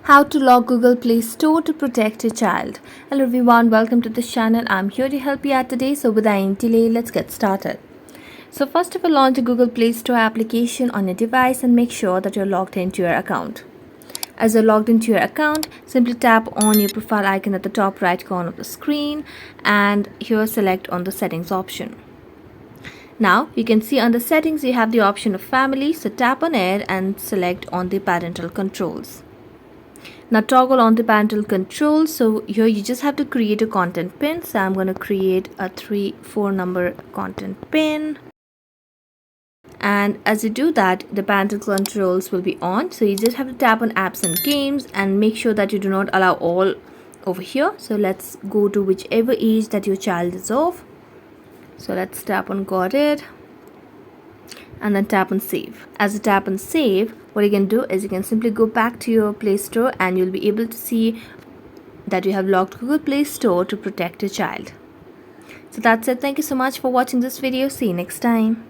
How to lock Google Play Store to protect your child. Hello everyone, welcome to this channel. I'm here to help you out today. So without any delay, let's get started. So first of all, launch the Google Play Store application on your device and make sure that you're logged into your account. As you're logged into your account, simply tap on your profile icon at the top right corner of the screen and here select on the settings option. Now you can see under settings you have the option of family, so tap on it and select on the parental controls. Now toggle on the parental controls. So here you just have to create a content pin. So I'm going to create a 4 number content pin. And as you do that, the parental controls will be on. So you just have to tap on apps and games and make sure that you do not allow all over here. So let's go to whichever age that your child is of. So let's tap on got it and then tap on save. As you tap on save, what you can do is you can simply go back to your Play Store and you'll be able to see that you have locked Google Play Store to protect your child. So that's it. Thank you so much for watching this video. See you next time.